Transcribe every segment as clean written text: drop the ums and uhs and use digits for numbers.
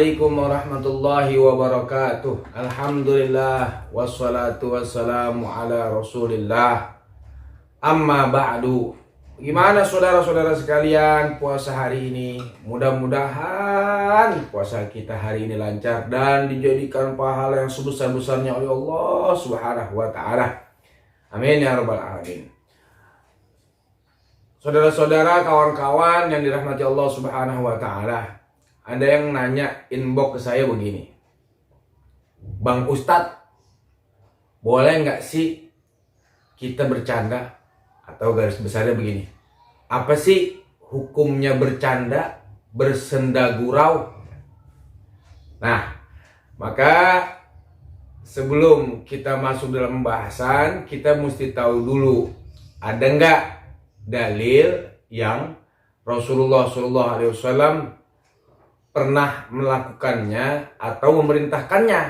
Assalamualaikum warahmatullahi wabarakatuh. Alhamdulillah wassalatu wassalamu ala Rasulillah. Amma ba'du. Gimana saudara-saudara sekalian puasa hari ini? Mudah-mudahan puasa kita hari ini lancar dan dijadikan pahala yang sebesar-besarnya oleh Allah Subhanahu wa taala. Amin ya rabbal alamin. Saudara-saudara, kawan-kawan yang dirahmati Allah Subhanahu wa taala. Ada yang nanya inbox ke saya begini, Bang Ustadz, boleh nggak sih kita bercanda? Atau garis besarnya begini, apa sih hukumnya bercanda, bersenda gurau? Nah, maka sebelum kita masuk dalam pembahasan, kita mesti tahu dulu, ada nggak dalil yang Rasulullah SAW pernah melakukannya atau memerintahkannya.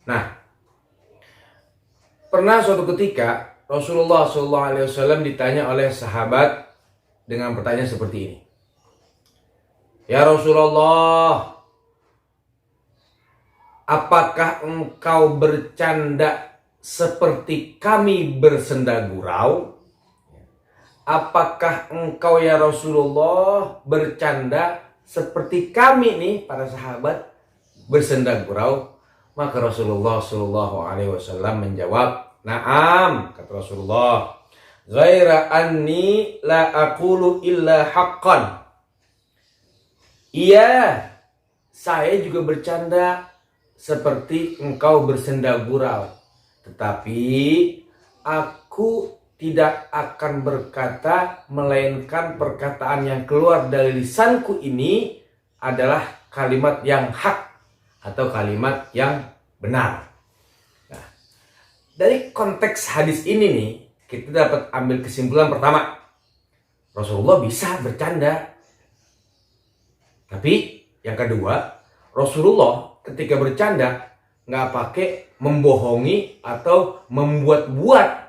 Nah, pernah suatu ketika Rasulullah SAW ditanya oleh sahabat dengan pertanyaan seperti ini. Ya Rasulullah, apakah engkau bercanda seperti kami bersenda gurau? Apakah engkau ya Rasulullah bercanda seperti kami nih para sahabat bersenda gurau? Maka Rasulullah SAW menjawab, "Na'am," kata Rasulullah, "ghaira anni la aqulu illa haqqan." Iya, saya juga bercanda seperti engkau bersenda gurau, tetapi aku tidak akan berkata melainkan perkataan yang keluar dari lisanku ini adalah kalimat yang hak atau kalimat yang benar. Nah, dari konteks hadis ini nih, kita dapat ambil kesimpulan pertama, Rasulullah bisa bercanda. Tapi yang kedua, Rasulullah ketika bercanda nggak pakai membohongi atau membuat-buat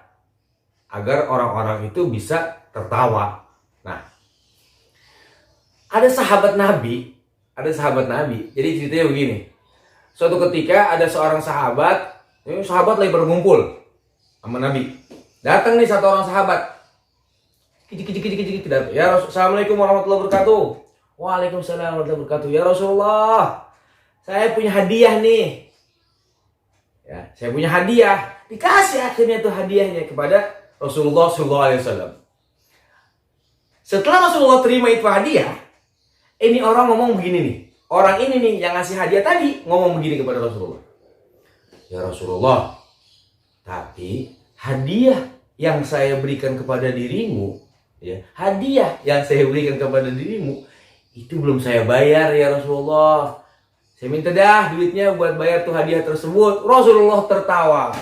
agar orang-orang itu bisa tertawa. Nah, ada sahabat Nabi. Jadi ceritanya begini. Suatu ketika ada seorang sahabat, ini sahabat lagi berkumpul sama Nabi. Datang nih satu orang sahabat. Ya Assalamualaikum warahmatullahi wabarakatuh. Waalaikumsalam warahmatullahi wabarakatuh. Ya Rasulullah, saya punya hadiah nih. Ya, saya punya hadiah. Dikasih akhirnya tuh hadiahnya kepada Rasulullah SAW. Setelah Rasulullah terima itu hadiah, ini orang ngomong begini nih. Orang ini nih yang ngasih hadiah tadi ngomong begini kepada Rasulullah. Ya Rasulullah, tapi hadiah yang saya berikan kepada dirimu, ya, hadiah yang saya berikan kepada dirimu itu belum saya bayar ya Rasulullah. Saya minta dah duitnya buat bayar tuh hadiah tersebut. Rasulullah tertawa.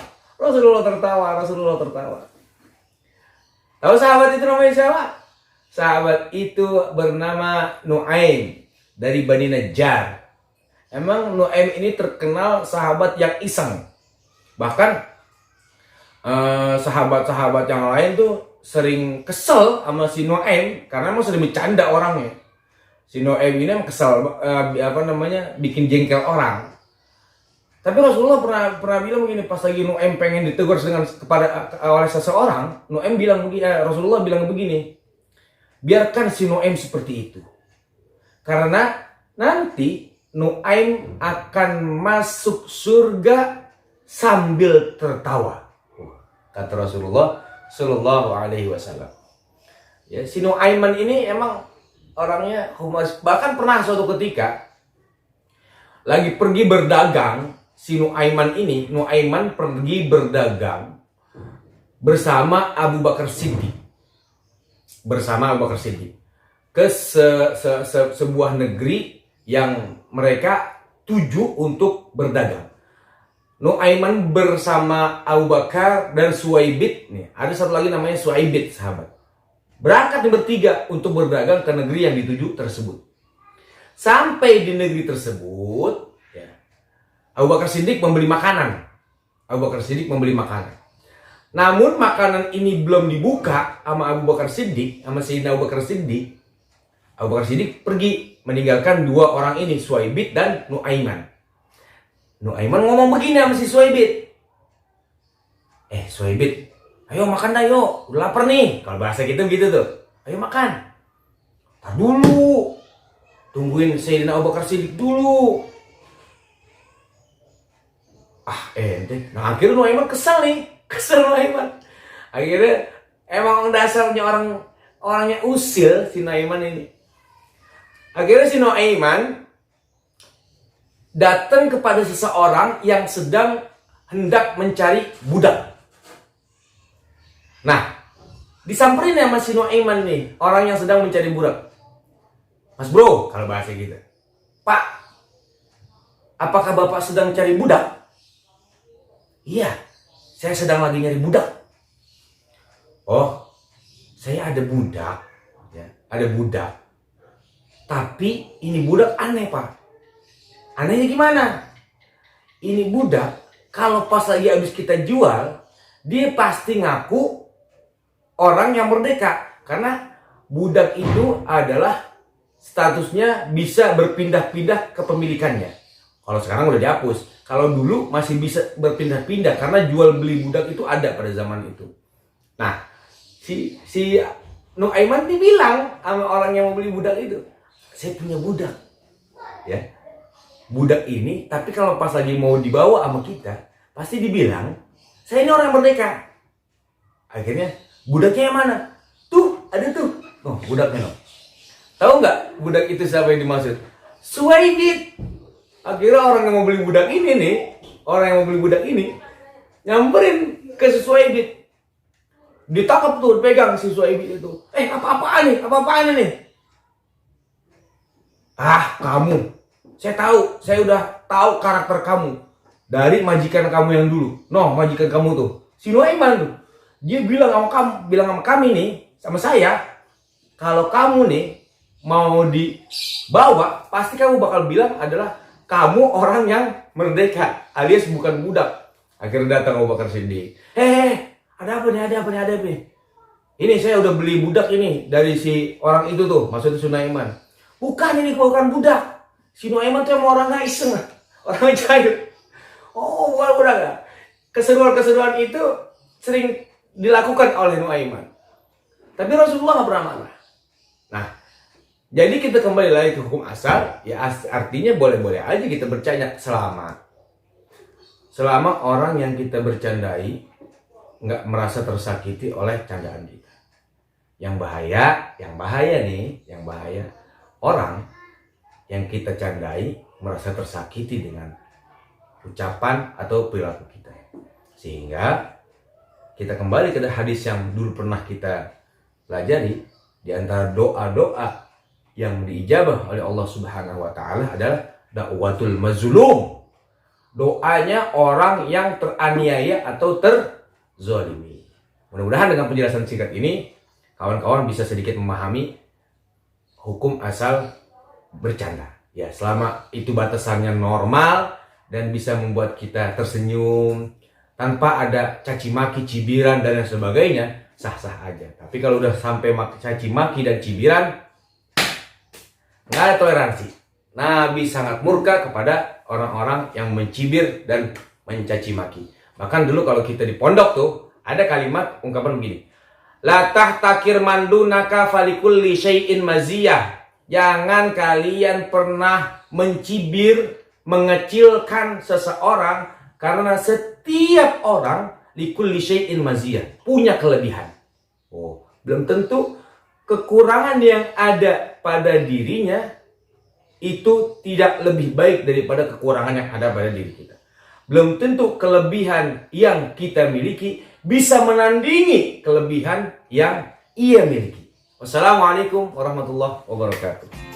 Tahu sahabat itu namanya siapa? Sahabat itu bernama Nu'aim dari Bani Najjar. Emang Nu'aim ini terkenal sahabat yang iseng. Bahkan sahabat-sahabat yang lain tuh sering kesel sama si Nu'aim karena emang sering bercanda orangnya. Si Nu'aim ini emang kesel, bikin jengkel orang. Tapi Rasulullah pernah bilang begini, pas lagi Nu'aim pengen ditegur oleh seseorang, Rasulullah bilang begini, biarkan si Nu'aim seperti itu, karena nanti Nu'aim akan masuk surga sambil tertawa, kata Rasulullah Shallallahu Alaihi Wasallam. Ya, si Nu'aiman ini emang orangnya humas. Bahkan pernah suatu ketika lagi pergi berdagang. Si Nu'aiman pergi berdagang bersama Abu Bakar Siddiq. Ke sebuah negeri yang mereka tuju untuk berdagang. Nu'aiman bersama Abu Bakar dan Suwaibit. Nih, ada satu lagi namanya Suwaibit, sahabat. Berangkat bertiga untuk berdagang ke negeri yang dituju tersebut. Sampai di negeri tersebut, Abu Bakar Siddiq membeli makanan. Namun makanan ini belum dibuka sama Abu Bakar Siddiq, sama Sayyidina Abu Bakar Siddiq. Abu Bakar Siddiq pergi meninggalkan dua orang ini, Suwaibit dan Nuaiman. Nuaiman ngomong begini sama si Suwaibit. Suwaibit, ayo makan dah yuk, udah lapar nih. Kalau bahasa gitu tuh. Ayo makan. Tar dulu. Tungguin Sayyidina Abu Bakar Siddiq dulu. Nah akhirnya Nuaiman kesel nih. Kesel Nuaiman. Akhirnya emang dasarnya orangnya usil si Nuaiman ini. Akhirnya si Nuaiman datang kepada seseorang yang sedang hendak mencari budak. Nah, disamperin sama si Nuaiman nih, orang yang sedang mencari budak. Mas bro, kalau bahasa gitu. Pak, apakah bapak sedang cari budak? Iya, saya sedang lagi nyari budak. Oh, saya ada budak, ya, ada budak. Tapi ini budak aneh pak. Anehnya gimana? Ini budak kalau pas lagi habis kita jual, dia pasti ngaku orang yang merdeka. Karena budak itu adalah statusnya bisa berpindah-pindah kepemilikannya. Kalau sekarang udah dihapus. Kalau dulu masih bisa berpindah-pindah karena jual beli budak itu ada pada zaman itu. Nah, si Nuaiman dibilang sama orang yang mau beli budak itu, saya punya budak, ya. Budak ini, tapi kalau pas lagi mau dibawa sama kita, pasti dibilang, saya ini orang merdeka. Akhirnya, budaknya yang mana? Tuh, ada tuh. Oh, budaknya. Tahu nggak budak itu siapa yang dimaksud? Suwaibit. Akhirnya orang yang mau beli budak ini nih, nyamperin ke si Suwaibit. Ditangkap tuh, pegang si Suwaibit itu. Apa-apaan nih? Kamu. Saya udah tahu karakter kamu dari majikan kamu yang dulu. Majikan kamu tuh, si Nuaiman tuh. Dia bilang sama kami nih, sama saya, kalau kamu nih mau dibawa, pasti kamu bakal bilang adalah kamu orang yang merdeka, alias bukan budak. Akhirnya datang Abu Bakar Siddiq. Ada apa nih? Ini saya udah beli budak ini dari si orang itu tuh, maksudnya si Nuaiman. Bukan budak. Si Nuaiman tuh emang orang gak iseng, orang cair. Oh, bukan budak. Keseruan-keseruan itu sering dilakukan oleh Nuaiman. Tapi Rasulullah gak pernah marah. Nah, jadi kita kembali lagi ke hukum asal, ya artinya boleh-boleh aja kita bercanda selama orang yang kita bercandai nggak merasa tersakiti oleh candaan kita. Yang bahaya orang yang kita candai merasa tersakiti dengan ucapan atau perilaku kita. Sehingga kita kembali ke hadis yang dulu pernah kita pelajari, di antara doa-doa yang diijabah oleh Allah Subhanahu wa taala adalah da'watul mazlum. Doanya orang yang teraniaya atau terzalimi. Mudah-mudahan dengan penjelasan singkat ini kawan-kawan bisa sedikit memahami hukum asal bercanda. Ya, selama itu batasannya normal dan bisa membuat kita tersenyum tanpa ada caci maki, cibiran dan lain sebagainya, sah-sah aja. Tapi kalau udah sampai caci maki dan cibiran, nggak ada toleransi. Nabi sangat murka kepada orang-orang yang mencibir dan mencaci maki. Bahkan dulu kalau kita di pondok tuh ada kalimat ungkapan begini. La tahtakir mandunaka falikulli syai'in maziyah. Jangan kalian pernah mencibir, mengecilkan seseorang karena setiap orang likulli syai'in maziyah, punya kelebihan. Oh, belum tentu kekurangan yang ada pada dirinya itu tidak lebih baik daripada kekurangan yang ada pada diri kita. Belum tentu kelebihan yang kita miliki bisa menandingi kelebihan yang ia miliki. Wassalamualaikum warahmatullahi wabarakatuh.